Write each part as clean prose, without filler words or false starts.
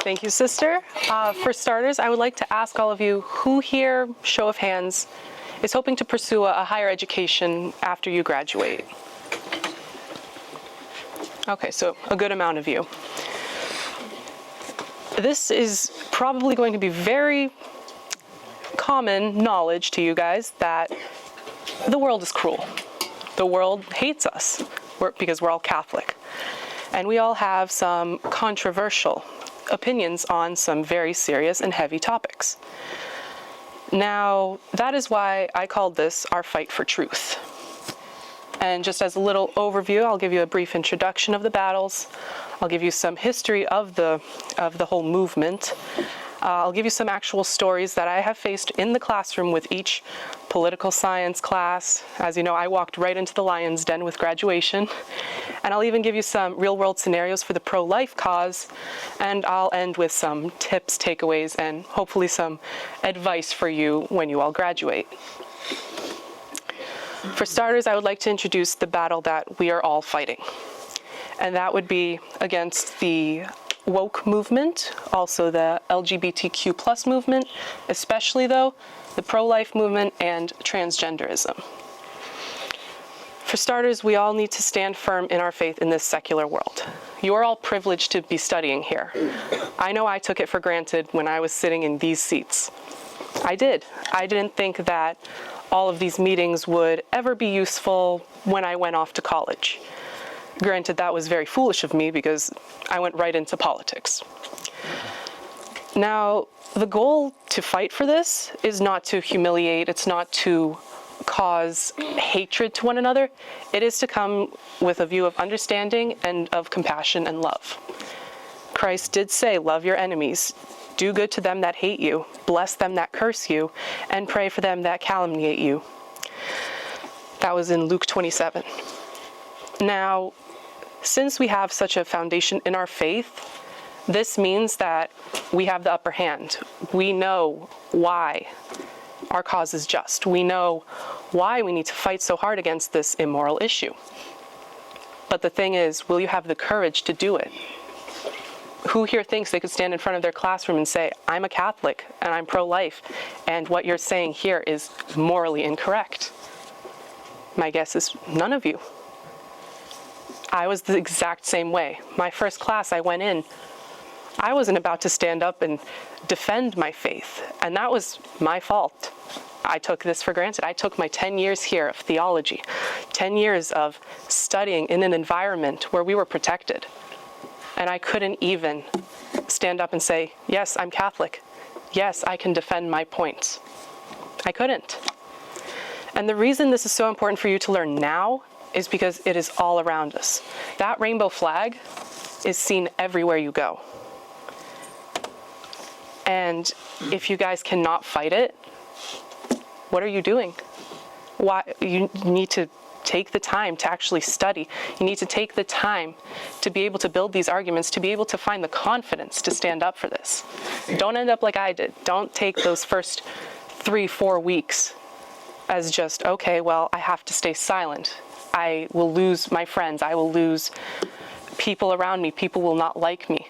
Thank you, sister. For starters, I would like to ask all of you who here, show of hands, is hoping to pursue a higher education after you graduate? Okay, so a good amount of you. This is probably going to be very common knowledge to you guys that the world is cruel. The world hates us because we're all Catholic. And we all have some controversial opinions on some very serious and heavy topics. Now, that is why I called this our fight for truth. And just as a little overview, I'll give you a brief introduction of the battles. I'll give you some history of the whole movement. I'll give you some actual stories that I have faced in the classroom with each political science class. As you know, I walked right into the lion's den with graduation. And I'll even give you some real-world scenarios for the pro-life cause. And I'll end with some tips, takeaways, and hopefully some advice for you when you all graduate. For starters, I would like to introduce the battle that we are all fighting. And that would be against the woke movement, also the LGBTQ plus movement, especially though, the pro-life movement and transgenderism. For starters, we all need to stand firm in our faith in this secular world. You are all privileged to be studying here. I know I took it for granted when I was sitting in these seats. I did. I didn't think that all of these meetings would ever be useful when I went off to college. Granted, that was very foolish of me because I went right into politics. Now, the goal to fight for this is not to humiliate, it's not to cause hatred to one another. It is to come with a view of understanding and of compassion and love. Christ did say, love your enemies, do good to them that hate you, bless them that curse you, and pray for them that calumniate you. That was in Luke 27. Now, since we have such a foundation in our faith, this means that we have the upper hand. We know why our cause is just. We know why we need to fight so hard against this immoral issue. But the thing is, will you have the courage to do it? Who here thinks they could stand in front of their classroom and say, I'm a Catholic and I'm pro-life, and what you're saying here is morally incorrect? My guess is none of you. I was the exact same way. My first class I went in, I wasn't about to stand up and defend my faith, and that was my fault. I took this for granted. I took my 10 years here of theology, 10 years of studying in an environment where we were protected. And I couldn't even stand up and say, yes, I'm Catholic. Yes, I can defend my points. I couldn't. And the reason this is so important for you to learn now is because it is all around us. That rainbow flag is seen everywhere you go. And if you guys cannot fight it, what are you doing? Why? You need to take the time to actually study. You need to take the time to be able to build these arguments, to be able to find the confidence to stand up for this. Don't end up like I did. Don't take those first 3-4 weeks as just, okay, well, I have to stay silent. I will lose my friends. I will lose people around me. People will not like me.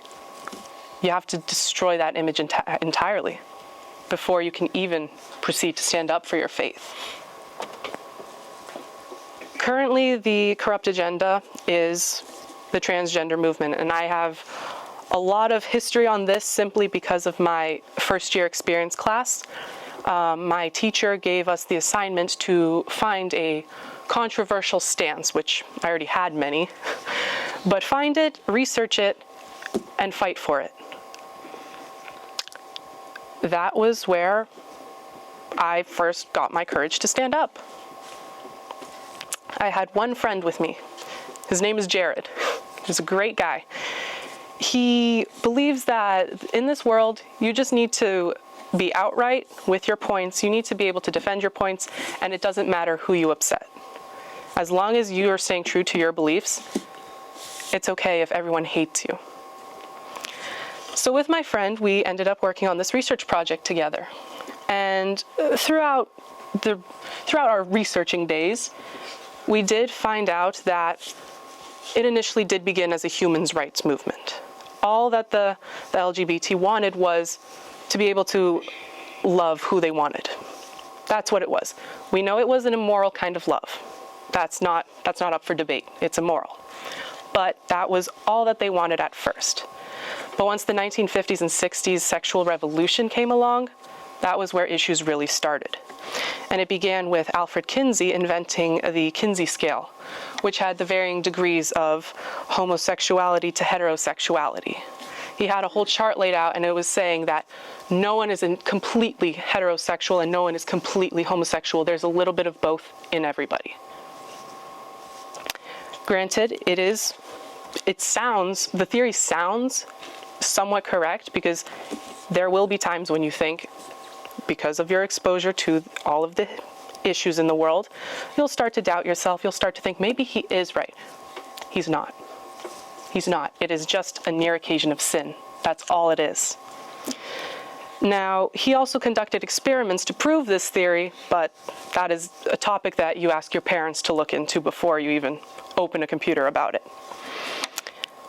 You have to destroy that image entirely before you can even proceed to stand up for your faith. Currently, the corrupt agenda is the transgender movement, and I have a lot of history on this simply because of my first year experience class. My teacher gave us the assignment to find a controversial stance, which I already had many, but find it, research it, and fight for it. That was where I first got my courage to stand up. I had one friend with me. His name is Jared. He's a great guy. He believes that in this world, you just need to be outright with your points. You need to be able to defend your points, and it doesn't matter who you upset. As long as you are staying true to your beliefs, it's okay if everyone hates you. So with my friend, we ended up working on this research project together. And throughout our researching days, we did find out that it initially did begin as a human rights movement. all that the LGBT wanted was to be able to love who they wanted. That's what it was. We know it was an immoral kind of love. That's not up for debate. It's immoral. But that was all that they wanted at first. But once the 1950s and 60s sexual revolution came along, that was where issues really started. And it began with Alfred Kinsey inventing the Kinsey scale, which had the varying degrees of homosexuality to heterosexuality. He had a whole chart laid out, and it was saying that no one is completely heterosexual and no one is completely homosexual. There's a little bit of both in everybody. Granted, the theory sounds somewhat correct, because there will be times when you think, because of your exposure to all of the issues in the world, you'll start to doubt yourself. You'll start to think, maybe he is right. He's not. He's not. It is just a near occasion of sin. That's all it is. Now, he also conducted experiments to prove this theory, but that is a topic that you ask your parents to look into before you even open a computer about it.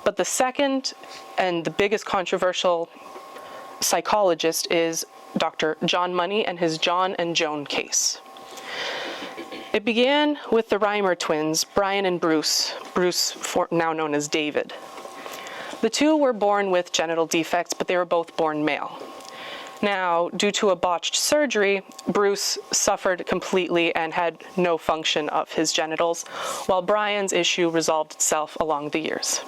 But the second and the biggest controversial psychologist is Dr. John Money and his John and Joan case. It began with the Reimer twins, Brian and Bruce, now known as David. The two were born with genital defects, but they were both born male. Now, due to a botched surgery, Bruce suffered completely and had no function of his genitals, while Brian's issue resolved itself along the years.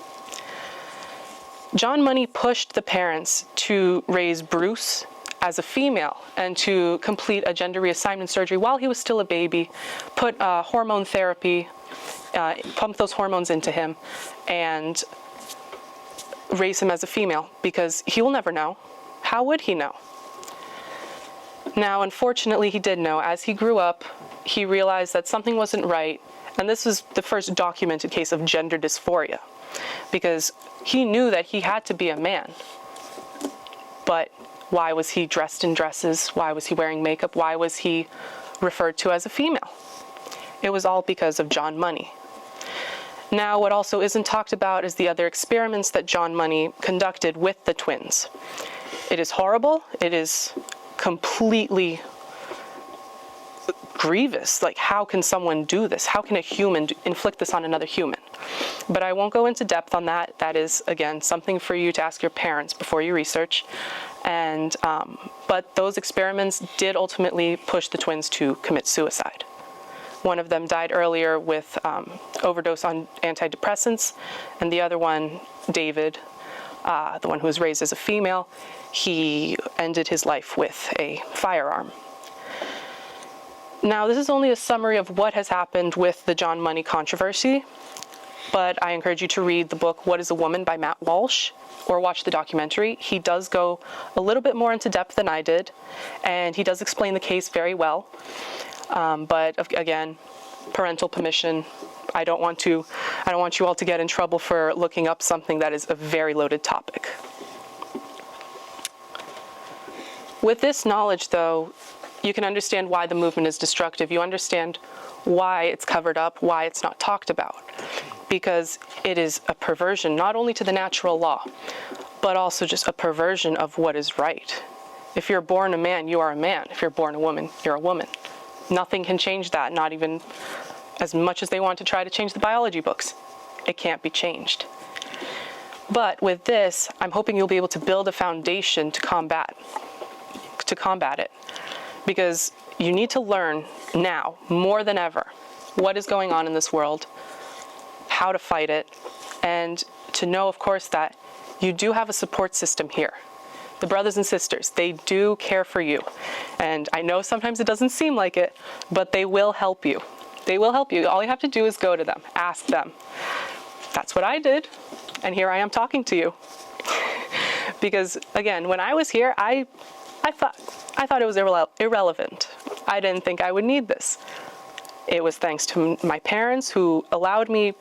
John Money pushed the parents to raise Bruce as a female and to complete a gender reassignment surgery while he was still a baby, put hormone therapy, pump those hormones into him, and raise him as a female, because he will never know. How would he know? Now, unfortunately, he did know. As he grew up, he realized that something wasn't right, and this was the first documented case of gender dysphoria, because he knew that he had to be a man. But why was he dressed in dresses? Why was he wearing makeup? Why was he referred to as a female? It was all because of John Money. Now, what also isn't talked about is the other experiments that John Money conducted with the twins. It is horrible. It is completely grievous. Like, how can someone do this? How can a human inflict this on another human? But I won't go into depth on that. That is, again, something for you to ask your parents before you research. And but those experiments did ultimately push the twins to commit suicide. One of them died earlier with overdose on antidepressants, and the other one, David, the one who was raised as a female, he ended his life with a firearm. Now, this is only a summary of what has happened with the John Money controversy, but I encourage you to read the book, What is a Woman by Matt Walsh, or watch the documentary. He does go a little bit more into depth than I did, and he does explain the case very well. But again, parental permission. I don't want you all to get in trouble for looking up something that is a very loaded topic. With this knowledge, though, you can understand why the movement is destructive. You understand why it's covered up, why it's not talked about. Because it is a perversion, not only to the natural law, but also just a perversion of what is right. If you're born a man, you are a man. If you're born a woman, you're a woman. Nothing can change that, not even as much as they want to try to change the biology books. It can't be changed. But with this, I'm hoping you'll be able to build a foundation to combat it. Because you need to learn now, more than ever, what is going on in this world, how to fight it, and to know, of course, that you do have a support system here. The brothers and sisters, they do care for you. And I know sometimes it doesn't seem like it, but they will help you. They will help you. All you have to do is go to them, ask them. That's what I did, and here I am talking to you. Because, again, when I was here, I thought it was irrelevant. I didn't think I would need this. It was thanks to my parents who allowed me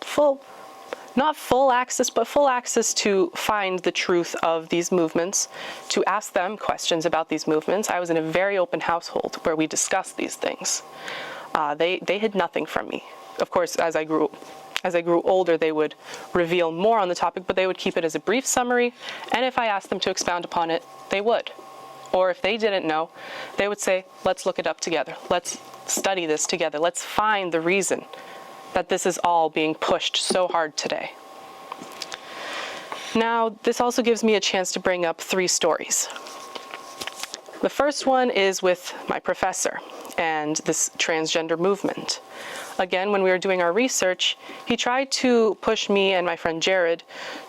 not full access, but full access to find the truth of these movements, to ask them questions about these movements. I was in a very open household where we discussed these things. They hid nothing from me. Of course, as I grew As I grew older, they would reveal more on the topic, but they would keep it as a brief summary, and if I asked them to expound upon it, they would. Or if they didn't know, they would say, let's look it up together. Let's study this together. Let's find the reason that this is all being pushed so hard today. Now, this also gives me a chance to bring up 3 stories. The first one is with my professor and this transgender movement. Again, when we were doing our research, he tried to push me and my friend Jared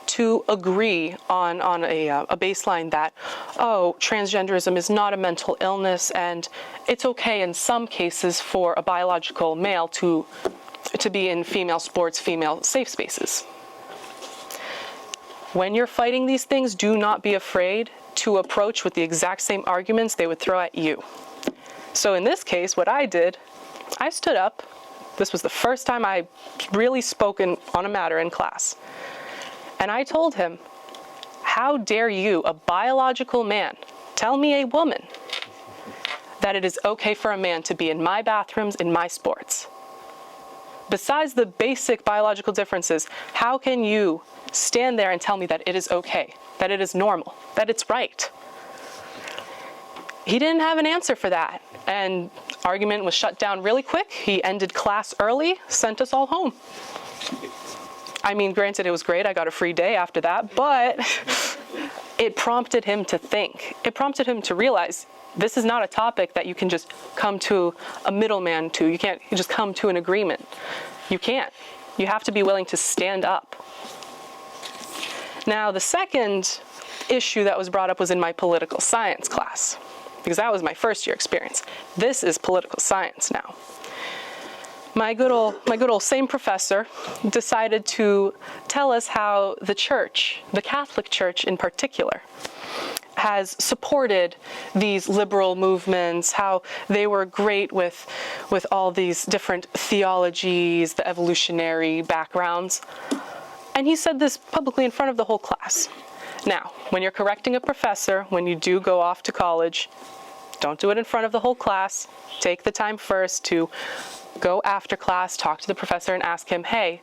to agree on a baseline that, oh, transgenderism is not a mental illness, and it's okay in some cases for a biological male to be in female sports, female safe spaces. When you're fighting these things, do not be afraid to approach with the exact same arguments they would throw at you. So in this case, what I did, I stood up. This was the first time I really spoken on a matter in class. And I told him, how dare you, a biological man, tell me, a woman, that it is okay for a man to be in my bathrooms, in my sports? Besides the basic biological differences, how can you stand there and tell me that it is okay, that it is normal, that it's right? He didn't have an answer for that, and argument was shut down really quick. He ended class early, sent us all home. I mean, granted, it was great. I got a free day after that, but it prompted him to think. It prompted him to realize this is not a topic that you can just come to a middleman to. You can't just come to an agreement. You can't. You have to be willing to stand up. Now, the second issue that was brought up was in my political science class, because that was my first year experience. This is political science now. My good old same professor decided to tell us how the church, the Catholic Church in particular, has supported these liberal movements, how they were great with all these different theologies, the evolutionary backgrounds. And he said this publicly in front of the whole class. Now, when you're correcting a professor, when you do go off to college, don't do it in front of the whole class. Take the time first to go after class, talk to the professor and ask him, hey,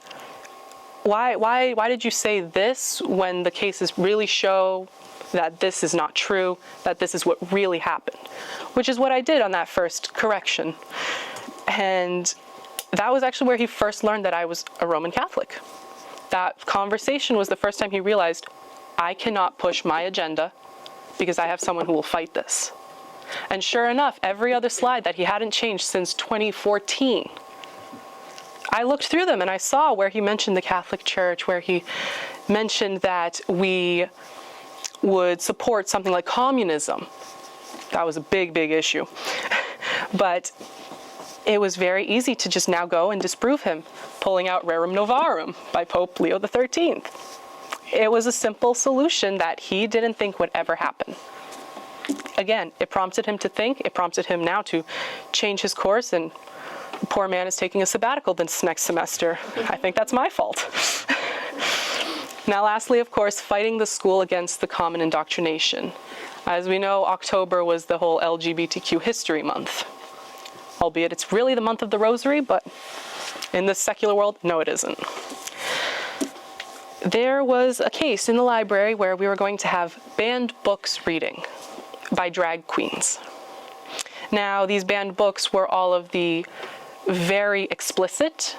why did you say this when the cases really show that this is not true, that this is what really happened? Which is what I did on that first correction. And that was actually where he first learned that I was a Roman Catholic. That conversation was the first time he realized, I cannot push my agenda because I have someone who will fight this. And sure enough, every other slide that he hadn't changed since 2014, I looked through them and I saw where he mentioned the Catholic Church, where he mentioned that we would support something like communism. That was a big issue. But it was very easy to just now go and disprove him, pulling out Rerum Novarum by Pope Leo XIII. It was a simple solution that he didn't think would ever happen. Again, it prompted him to think. It prompted him now to change his course, and the poor man is taking a sabbatical this next semester. I think that's my fault. Now, lastly, of course, fighting the school against the common indoctrination. As we know, October was the whole LGBTQ history month. Albeit it's really the month of the rosary, but in this secular world, no, it isn't. There was a case in the library where we were going to have banned books reading by drag queens. Now, these banned books were all of the very explicit,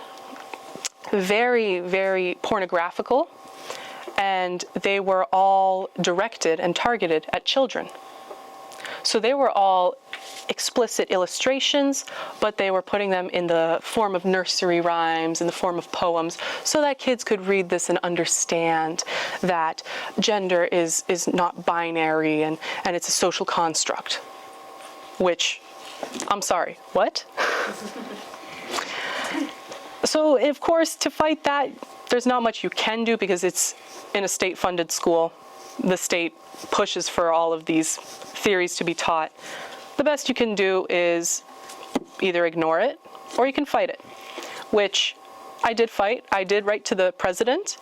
very pornographical, and they were all directed and targeted at children. So they were all explicit illustrations, but they were putting them in the form of nursery rhymes, in the form of poems, so that kids could read this and understand that gender is not binary and it's a social construct. Which, I'm sorry, what? So, of course, to fight that, there's not much you can do because it's in a state-funded school. The state pushes for all of these theories to be taught. The best you can do is either ignore it or you can fight it, which I did fight. I did write to the president,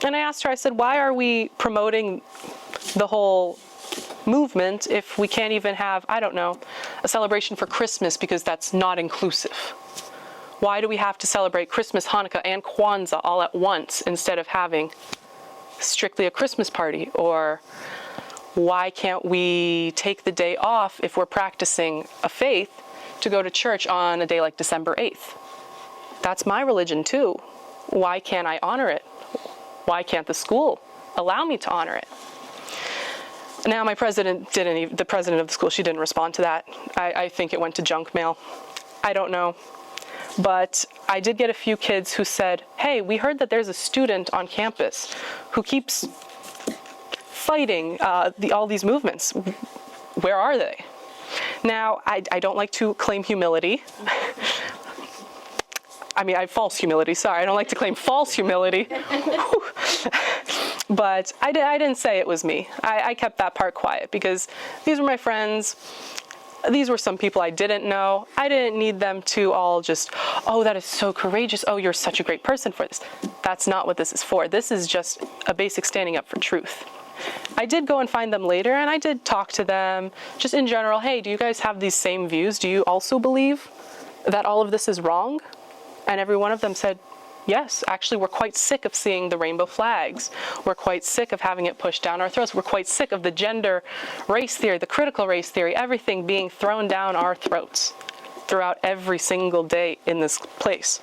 and I asked her, I said, why are we promoting the whole movement if we can't even have, I don't know, a celebration for Christmas because that's not inclusive? Why do we have to celebrate Christmas, Hanukkah, and Kwanzaa all at once instead of having strictly a Christmas party? Or why can't we take the day off if we're practicing a faith to go to church on a day like December 8th? That's my religion too. Why can't I honor it? Why can't the school allow me to honor it? Now, the president of the school, she didn't respond to that. I think it went to junk mail. I don't know. But I did get a few kids who said, hey, we heard that there's a student on campus who keeps fighting all these movements. Where are they? Now, I don't like to claim humility. I mean, false humility, sorry. I don't like to claim false humility. But I didn't say it was me. I kept that part quiet because these were my friends. These were some people I didn't know. I didn't need them to all just, oh, that is so courageous. Oh, you're such a great person for this. That's not what this is for. This is just a basic standing up for truth. I did go and find them later, and I did talk to them just in general. Hey, do you guys have these same views? Do you also believe that all of this is wrong? And every one of them said, yes, actually, we're quite sick of seeing the rainbow flags. We're quite sick of having it pushed down our throats. We're quite sick of the gender race theory, the critical race theory, everything being thrown down our throats throughout every single day in this place.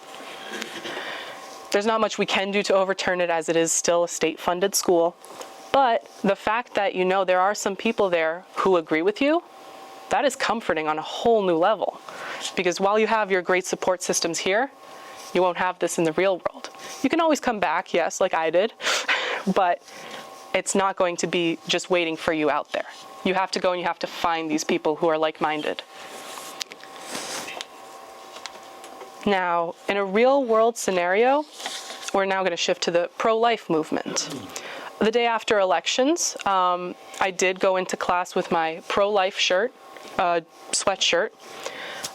There's not much we can do to overturn it, as it is still a state-funded school. But the fact that there are some people there who agree with you, that is comforting on a whole new level. Because while you have your great support systems here, you won't have this in the real world. You can always come back, yes, like I did, but it's not going to be just waiting for you out there. You have to go and you have to find these people who are like-minded. Now, in a real world scenario, we're now going to shift to the pro-life movement. The day after elections, I did go into class with my pro-life shirt, sweatshirt.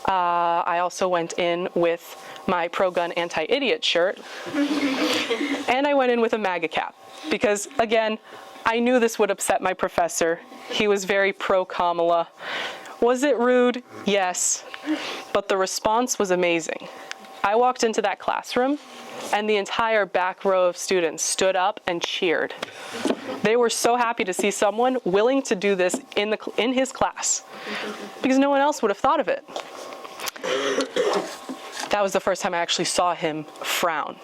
I also went in with my pro-gun anti-idiot shirt, and I went in with a MAGA cap because, again, I knew this would upset my professor. He was very pro-Kamala. Was it rude? Yes, but the response was amazing. I walked into that classroom, and the entire back row of students stood up and cheered. They were so happy to see someone willing to do this in his class, because no one else would have thought of it. That was the first time I actually saw him frown.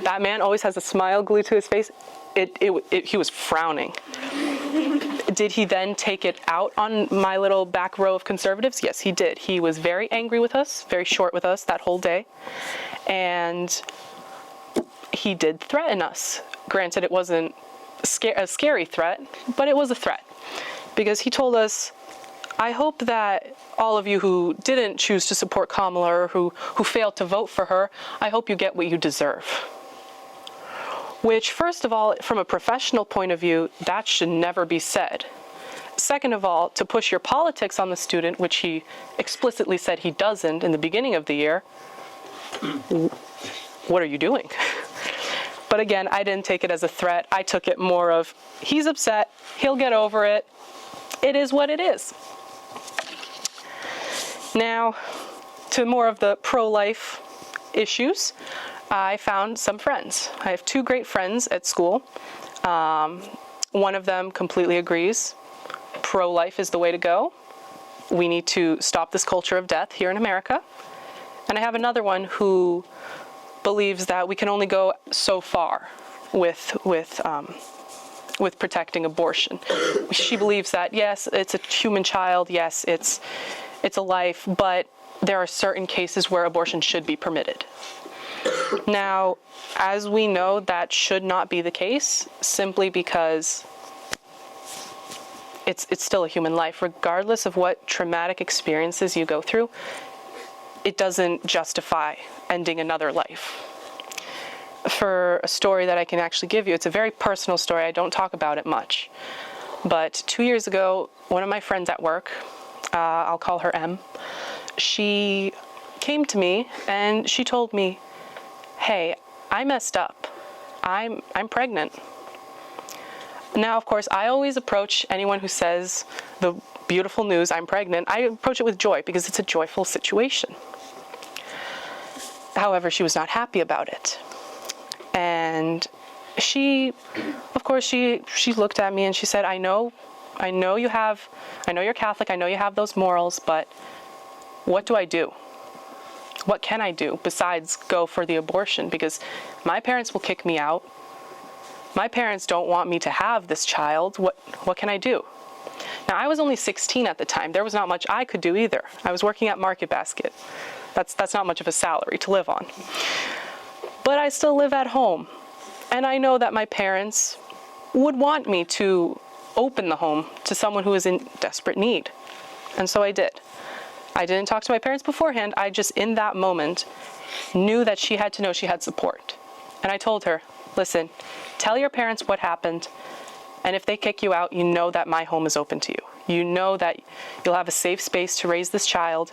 That man always has a smile glued to his face. He was frowning. Did he then take it out on my little back row of conservatives? Yes, he did. He was very angry with us, very short with us that whole day. And he did threaten us. Granted, it wasn't a scary threat, but it was a threat. Because he told us, I hope that all of you who didn't choose to support Kamala or who failed to vote for her, I hope you get what you deserve. Which, first of all, from a professional point of view, that should never be said. Second of all, to push your politics on the student, which he explicitly said he doesn't in the beginning of the year, what are you doing? But again, I didn't take it as a threat. I took it more of, he's upset, he'll get over it. It is what it is. Now, to more of the pro-life issues, I found some friends. I have two great friends at school. One of them completely agrees pro-life is the way to go. We need to stop this culture of death here in America. And I have another one who believes that we can only go so far with protecting abortion. She believes that, yes, it's a human child, yes, it's a life, but there are certain cases where abortion should be permitted. Now, as we know, that should not be the case, simply because it's still a human life. Regardless of what traumatic experiences you go through, it doesn't justify ending another life. For a story that I can actually give you, it's a very personal story. I don't talk about it much. But 2 years ago, one of my friends at work, I'll call her M, she came to me and she told me, hey, I messed up. I'm pregnant. Now, of course, I always approach anyone who says the beautiful news, I'm pregnant, I approach it with joy because it's a joyful situation. However, she was not happy about it. And she, of course, she looked at me and she said, I know you're Catholic, I know you have those morals, but what do I do? What can I do besides go for the abortion? Because my parents will kick me out. My parents don't want me to have this child. What can I do? Now, I was only 16 at the time. There was not much I could do either. I was working at Market Basket. That's not much of a salary to live on. But I still live at home. And I know that my parents would want me to open the home to someone who is in desperate need. And so I did. I didn't talk to my parents beforehand. I just, in that moment, knew that she had to know she had support. And I told her, listen, tell your parents what happened. And if they kick you out, you know that my home is open to you. You know that you'll have a safe space to raise this child.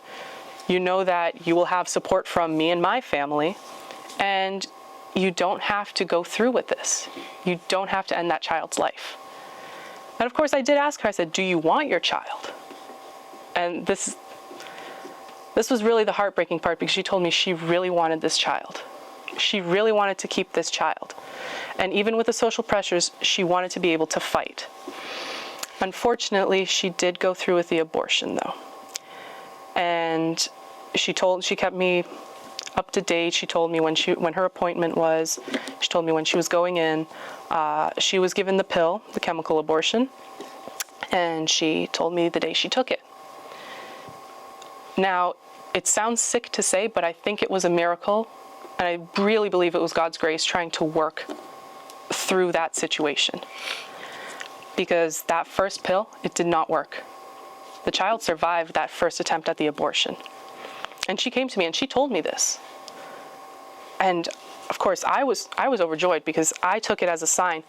You know that you will have support from me and my family. And you don't have to go through with this. You don't have to end that child's life. And of course, I did ask her, I said, do you want your child? And this was really the heartbreaking part, because she told me she really wanted this child. She really wanted to keep this child. And even with the social pressures, she wanted to be able to fight. Unfortunately, she did go through with the abortion, though. And she kept me up to date. She told me when her appointment was. She told me when she was going in. She was given the pill, the chemical abortion, and she told me the day she took it. Now, it sounds sick to say, but I think it was a miracle, and I really believe it was God's grace trying to work through that situation. Because that first pill, it did not work. The child survived that first attempt at the abortion. And she came to me and she told me this. And of course, I was overjoyed, because I took it as a sign.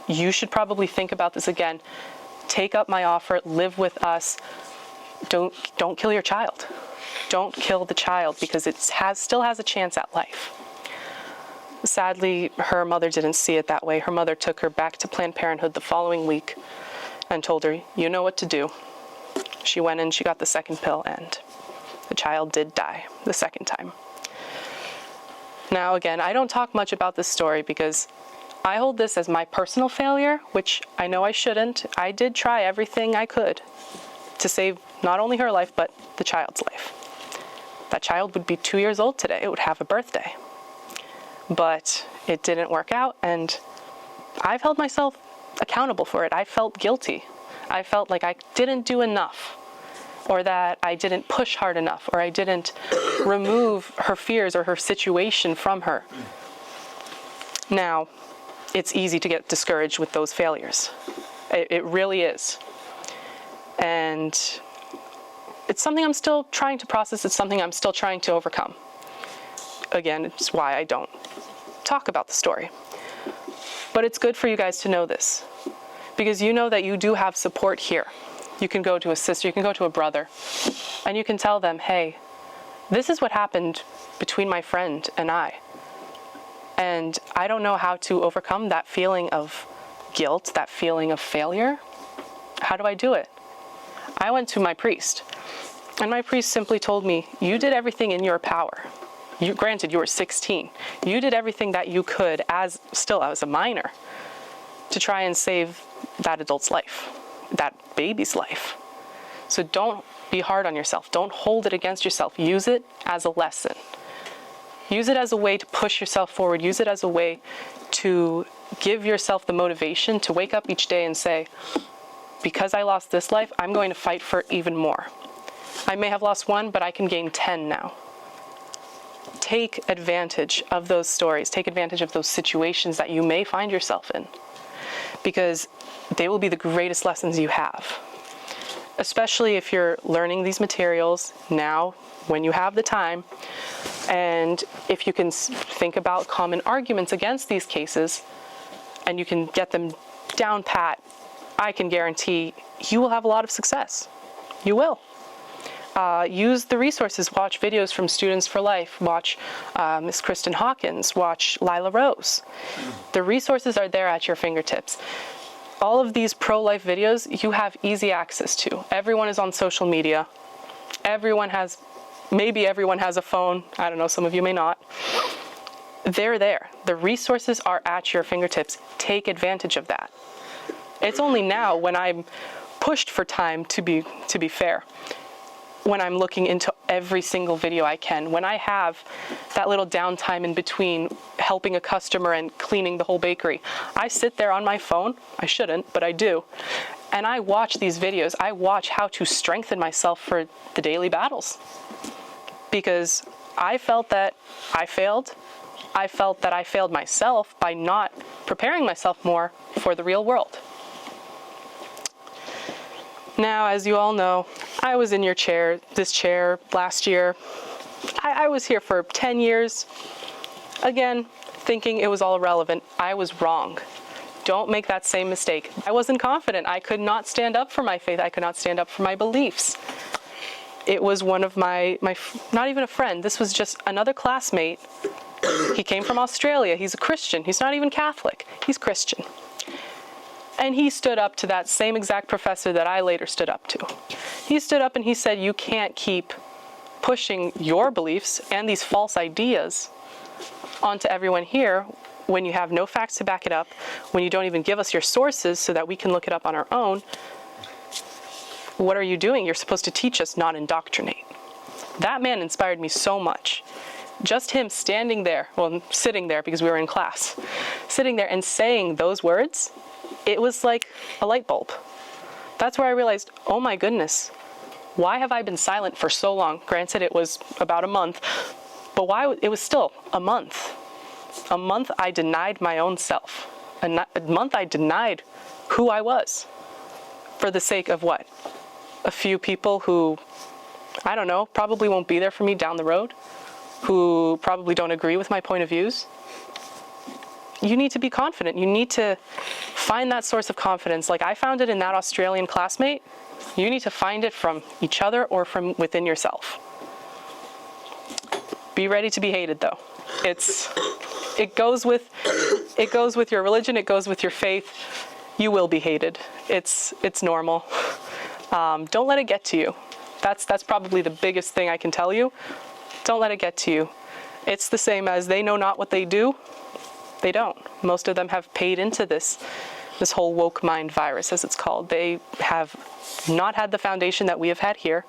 You should probably think about this again. Take up my offer, live with us. Don't kill your child. Don't kill the child, because it still has a chance at life. Sadly, her mother didn't see it that way. Her mother took her back to Planned Parenthood the following week and told her, you know what to do. She went in, she got the second pill, and the child did die the second time. Now, again, I don't talk much about this story because I hold this as my personal failure, which I know I shouldn't. I did try everything I could to save not only her life, but the child's life. That child would be 2 years old today. It would have a birthday. But it didn't work out, and I've held myself accountable for it. I felt guilty. I felt like I didn't do enough, or that I didn't push hard enough, or I didn't remove her fears or her situation from her. Now, it's easy to get discouraged with those failures. It really is. And it's something I'm still trying to process. It's something I'm still trying to overcome. Again, it's why I don't talk about the story. But it's good for you guys to know this, because you know that you do have support here. You can go to a sister, you can go to a brother, and you can tell them, hey, this is what happened between my friend and I. And I don't know how to overcome that feeling of guilt, that feeling of failure. How do I do it? I went to my priest, and my priest simply told me, you did everything in your power. Granted, you were 16. You did everything that you could as a minor to try and save that adult's life, that baby's life. So don't be hard on yourself. Don't hold it against yourself. Use it as a lesson. Use it as a way to push yourself forward. Use it as a way to give yourself the motivation to wake up each day and say, because I lost this life, I'm going to fight for even more. I may have lost one, but I can gain 10 now. Take advantage of those stories. Take advantage of those situations that you may find yourself in, because they will be the greatest lessons you have. Especially if you're learning these materials now, when you have the time, and if you can think about common arguments against these cases, and you can get them down pat, I can guarantee you will have a lot of success. You will. Use the resources. Watch videos from Students for Life. Watch Miss Kristen Hawkins. Watch Lila Rose. The resources are there at your fingertips. All of these pro-life videos you have easy access to. Everyone is on social media. Everyone has maybe everyone has a phone. I don't know, some of you may not. They're there. The resources are at your fingertips. Take advantage of that. It's only now when I'm pushed for time, to be fair, when I'm looking into every single video I can, when I have that little downtime in between helping a customer and cleaning the whole bakery, I sit there on my phone. I shouldn't, but I do. And I watch these videos. I watch how to strengthen myself for the daily battles. Because I felt that I failed. I felt that I failed myself by not preparing myself more for the real world. Now, as you all know, I was in this chair last year. I was here for 10 years. Again, thinking it was all irrelevant. I was wrong. Don't make that same mistake. I wasn't confident. I could not stand up for my faith. I could not stand up for my beliefs. It was one of my not even a friend. This was just another classmate. He came from Australia. He's a Christian. He's not even Catholic. He's Christian. And he stood up to that same exact professor that I later stood up to. He stood up and he said, you can't keep pushing your beliefs and these false ideas onto everyone here when you have no facts to back it up, when you don't even give us your sources so that we can look it up on our own. What are you doing? You're supposed to teach us, not indoctrinate. That man inspired me so much. Just him standing there, well, sitting there because we were in class, sitting there and saying those words, it was like a light bulb. That's where I realized, oh my goodness, why have I been silent for so long? Granted, it was about a month, but why? It was still a month. A month I denied my own self. A month I denied who I was for the sake of what? A few people who, I don't know, probably won't be there for me down the road, who probably don't agree with my point of views. You need to be confident. You need to find that source of confidence. Like I found it in that Australian classmate. You need to find it from each other or from within yourself. Be ready to be hated, though. It goes with your religion. It goes with your faith. You will be hated. It's normal. Don't let it get to you. That's probably the biggest thing I can tell you. Don't let it get to you. It's the same as they know not what they do. They don't. Most of them have paid into this whole woke mind virus, as it's called. They have not had the foundation that we have had here.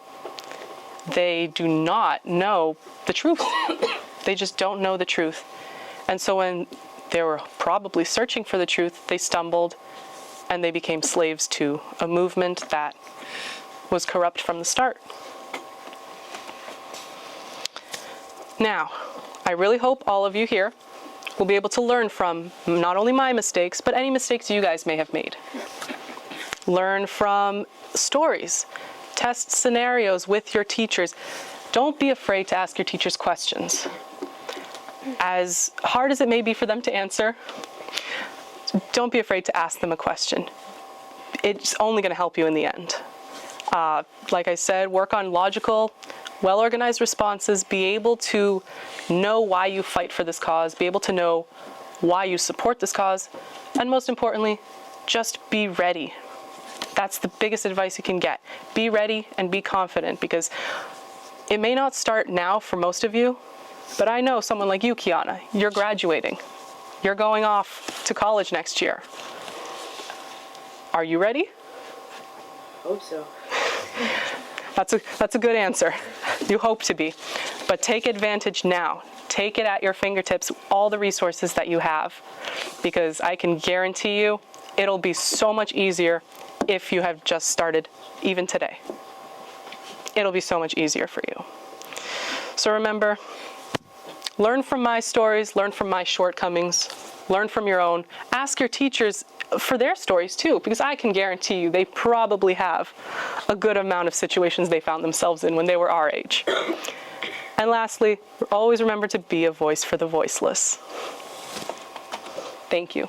They do not know the truth. They just don't know the truth. And so when they were probably searching for the truth, they stumbled and they became slaves to a movement that was corrupt from the start. Now, I really hope all of you here will be able to learn from not only my mistakes, but any mistakes you guys may have made. Learn from stories. Test scenarios with your teachers. Don't be afraid to ask your teachers questions. As hard as it may be for them to answer, don't be afraid to ask them a question. It's only going to help you in the end. Like I said, work on logical, well-organized responses. Be able to know why you fight for this cause. Be able to know why you support this cause. And most importantly, just be ready. That's the biggest advice you can get. Be ready and be confident, because it may not start now for most of you, but I know someone like you, Kiana, you're graduating. You're going off to college next year. Are you ready? Hope so. That's a good answer. You hope to be. But take advantage now. Take it at your fingertips, all the resources that you have, because I can guarantee you it'll be so much easier if you have just started, even today. It'll be so much easier for you. So remember, learn from my stories, learn from my shortcomings, learn from your own. Ask your teachers for their stories too, because I can guarantee you they probably have a good amount of situations they found themselves in when they were our age. And lastly, always remember to be a voice for the voiceless. Thank you.